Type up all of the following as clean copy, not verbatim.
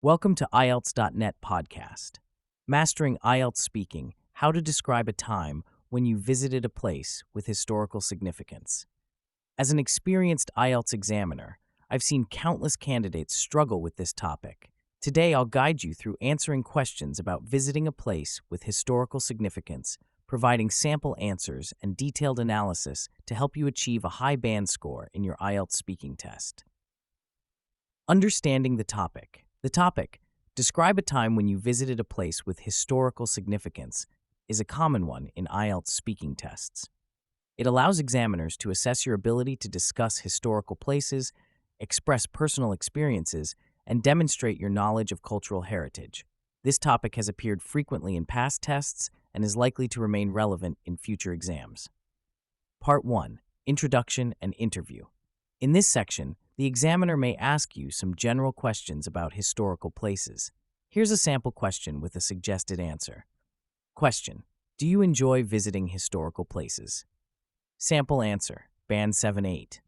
Welcome to IELTS.net podcast. Mastering IELTS Speaking, how to describe a time when you visited a place with historical significance. As an experienced IELTS examiner, I've seen countless candidates struggle with this topic. Today, I'll guide you through answering questions about visiting a place with historical significance, providing sample answers and detailed analysis to help you achieve a high band score in your IELTS speaking test. Understanding the topic. The topic, describe a time when you visited a place with historical significance, is a common one in IELTS speaking tests. It allows examiners to assess your ability to discuss historical places, express personal experiences, and demonstrate your knowledge of cultural heritage. This topic has appeared frequently in past tests and is likely to remain relevant in future exams. Part 1. Introduction and Interview. In this section, the examiner may ask you some general questions about historical places. Here's a sample question with a suggested answer. Question: do you enjoy visiting historical places? Sample answer, Band 7-8.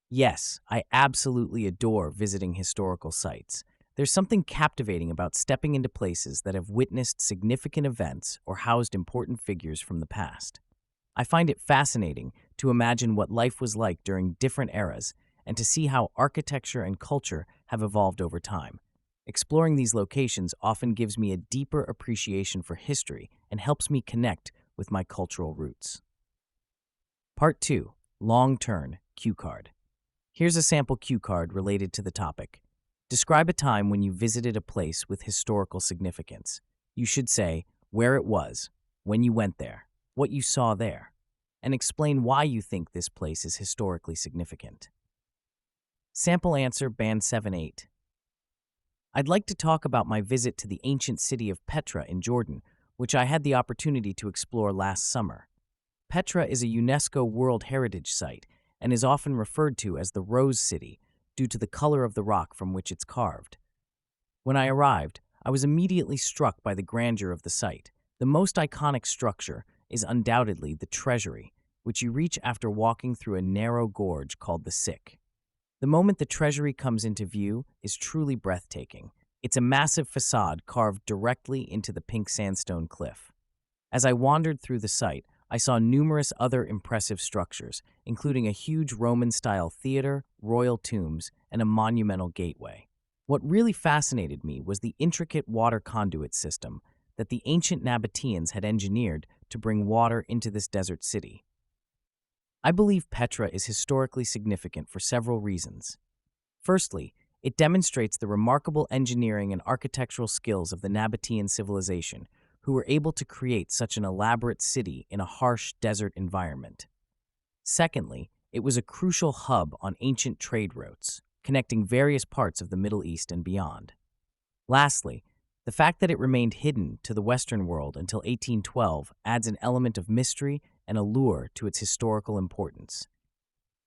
Yes, I absolutely adore visiting historical sites. There's something captivating about stepping into places that have witnessed significant events or housed important figures from the past. I find it fascinating to imagine what life was like during different eras and to see how architecture and culture have evolved over time. Exploring these locations often gives me a deeper appreciation for history and helps me connect with my cultural roots. Part 2. Long Turn Cue Card. Here's a sample cue card related to the topic. Describe a time when you visited a place with historical significance. You should say where it was, when you went there, what you saw there, and explain why you think this place is historically significant. Sample answer, Band 7-8. I'd like to talk about my visit to the ancient city of Petra in Jordan, which I had the opportunity to explore last summer. Petra is a UNESCO World Heritage Site and is often referred to as the Rose City due to the color of the rock from which it's carved. When I arrived, I was immediately struck by the grandeur of the site. The most iconic structure is undoubtedly the treasury, which you reach after walking through a narrow gorge called the Sick. The moment the treasury comes into view is truly breathtaking. It's a massive facade carved directly into the pink sandstone cliff. As I wandered through the site, I saw numerous other impressive structures, including a huge Roman-style theater, royal tombs, and a monumental gateway. What really fascinated me was the intricate water conduit system that the ancient Nabateans had engineered to bring water into this desert city. I believe Petra is historically significant for several reasons. Firstly, it demonstrates the remarkable engineering and architectural skills of the Nabatean civilization, who were able to create such an elaborate city in a harsh desert environment. Secondly, it was a crucial hub on ancient trade routes, connecting various parts of the Middle East and beyond. Lastly, the fact that it remained hidden to the Western world until 1812 adds an element of mystery and allure to its historical importance.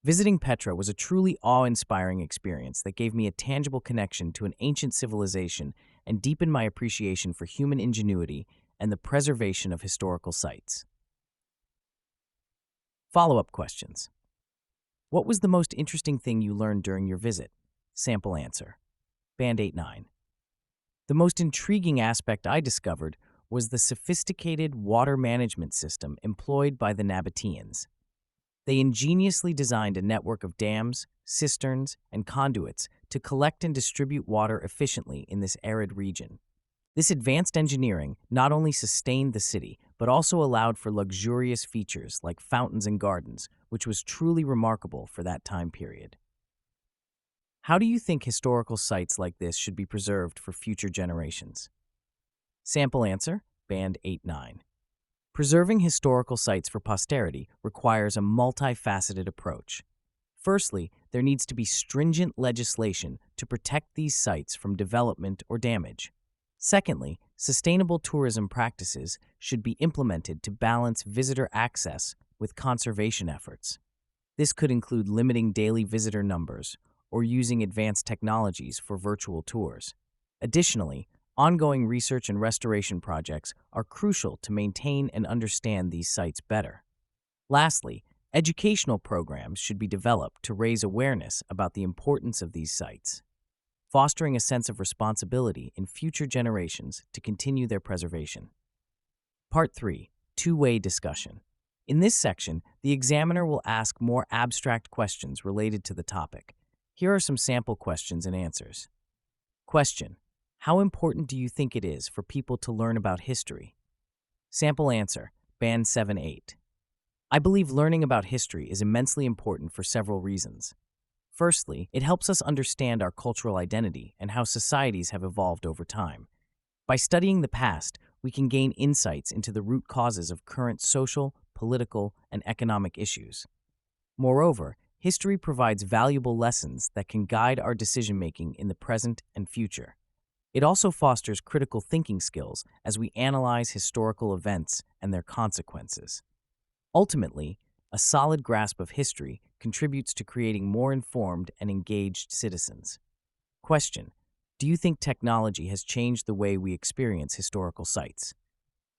Visiting Petra was a truly awe-inspiring experience that gave me a tangible connection to an ancient civilization and deepened my appreciation for human ingenuity and the preservation of historical sites. Follow-up questions. What was the most interesting thing you learned during your visit? Sample answer, Band 8-9. The most intriguing aspect I discovered was the sophisticated water management system employed by the Nabateans. They ingeniously designed a network of dams, cisterns, and conduits to collect and distribute water efficiently in this arid region. This advanced engineering not only sustained the city, but also allowed for luxurious features like fountains and gardens, which was truly remarkable for that time period. How do you think historical sites like this should be preserved for future generations? Sample answer, Band 8-9. Preserving historical sites for posterity requires a multifaceted approach. Firstly, there needs to be stringent legislation to protect these sites from development or damage. Secondly, sustainable tourism practices should be implemented to balance visitor access with conservation efforts. This could include limiting daily visitor numbers or using advanced technologies for virtual tours. Additionally, ongoing research and restoration projects are crucial to maintain and understand these sites better. Lastly, educational programs should be developed to raise awareness about the importance of these sites. fostering a sense of responsibility in future generations to continue their preservation. Part 3. Two-way discussion. In this section, the examiner will ask more abstract questions related to the topic. Here are some sample questions and answers. Question: how important do you think it is for people to learn about history? Sample answer: Band 7-8. I believe learning about history is immensely important for several reasons. Firstly, it helps us understand our cultural identity and how societies have evolved over time. By studying the past, we can gain insights into the root causes of current social, political, and economic issues. Moreover, history provides valuable lessons that can guide our decision-making in the present and future. It also fosters critical thinking skills as we analyze historical events and their consequences. Ultimately, a solid grasp of history contributes to creating more informed and engaged citizens. Question: do you think technology has changed the way we experience historical sites?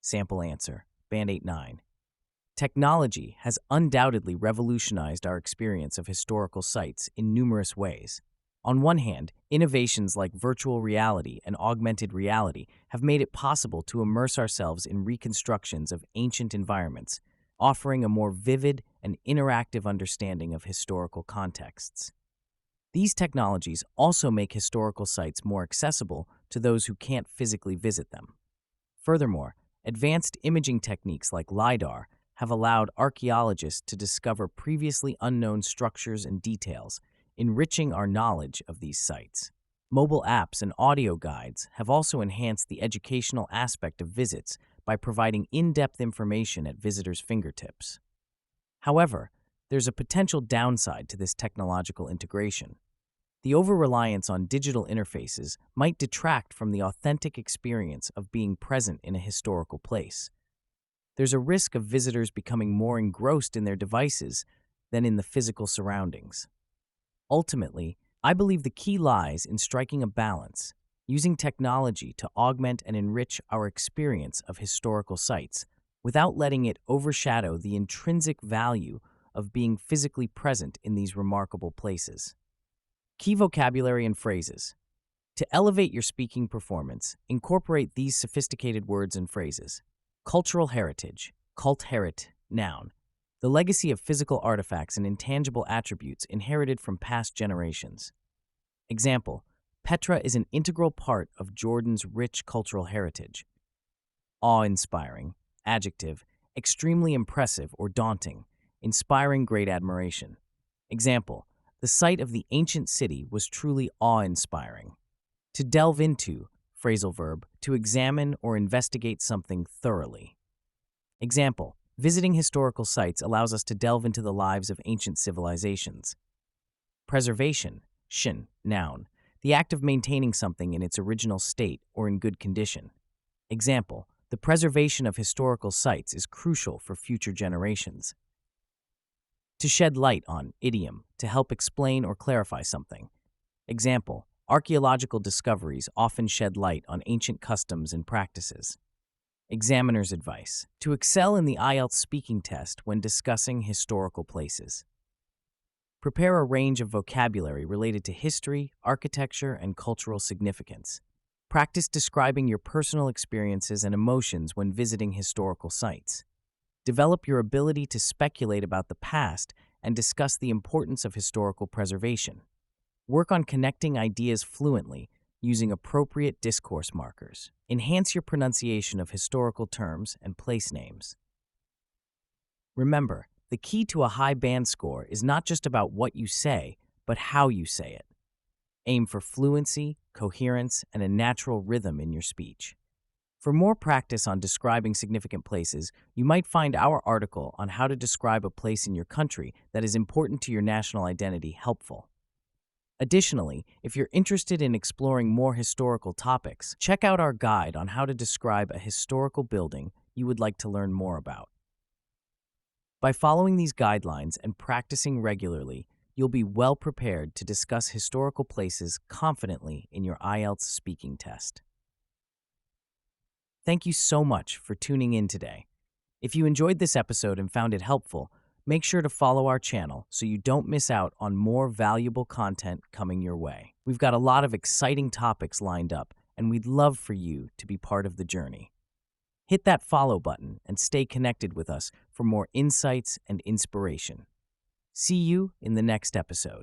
Sample answer: Band 8-9. Technology has undoubtedly revolutionized our experience of historical sites in numerous ways. On one hand, innovations like virtual reality and augmented reality have made it possible to immerse ourselves in reconstructions of ancient environments, offering a more vivid and interactive understanding of historical contexts. These technologies also make historical sites more accessible to those who can't physically visit them. Furthermore, advanced imaging techniques like LiDAR have allowed archaeologists to discover previously unknown structures and details, enriching our knowledge of these sites. Mobile apps and audio guides have also enhanced the educational aspect of visits by providing in-depth information at visitors' fingertips. However, there's a potential downside to this technological integration. The over-reliance on digital interfaces might detract from the authentic experience of being present in a historical place. There's a risk of visitors becoming more engrossed in their devices than in the physical surroundings. Ultimately, I believe the key lies in striking a balance, using technology to augment and enrich our experience of historical sites without letting it overshadow the intrinsic value of being physically present in these remarkable places. Key vocabulary and phrases. To elevate your speaking performance, incorporate these sophisticated words and phrases. Cultural heritage, Kultherrit, noun. The legacy of physical artifacts and intangible attributes inherited from past generations. Example: Petra is an integral part of Jordan's rich cultural heritage. Awe-inspiring, adjective, extremely impressive or daunting, inspiring great admiration. Example: the site of the ancient city was truly awe-inspiring. To delve into, phrasal verb, to examine or investigate something thoroughly. Example: visiting historical sites allows us to delve into the lives of ancient civilizations. Preservation, shin, noun, the act of maintaining something in its original state or in good condition. Example: the preservation of historical sites is crucial for future generations. To shed light on, idiom, to help explain or clarify something. Example: archaeological discoveries often shed light on ancient customs and practices. Examiner's advice: to excel in the IELTS speaking test when discussing historical places. Prepare a range of vocabulary related to history, architecture, and cultural significance. Practice describing your personal experiences and emotions when visiting historical sites. Develop your ability to speculate about the past and discuss the importance of historical preservation. Work on connecting ideas fluently using appropriate discourse markers. Enhance your pronunciation of historical terms and place names. Remember, the key to a high band score is not just about what you say, but how you say it. Aim for fluency, coherence, and a natural rhythm in your speech. For more practice on describing significant places, you might find our article on how to describe a place in your country that is important to your national identity helpful. Additionally, if you're interested in exploring more historical topics, check out our guide on how to describe a historical building you would like to learn more about. By following these guidelines and practicing regularly, you'll be well prepared to discuss historical places confidently in your IELTS speaking test. Thank you so much for tuning in today. If you enjoyed this episode and found it helpful, Make sure to follow our channel so you don't miss out on more valuable content coming your way. We've got a lot of exciting topics lined up, and we'd love for you to be part of the journey. Hit that follow button and stay connected with us for more insights and inspiration. See you in the next episode.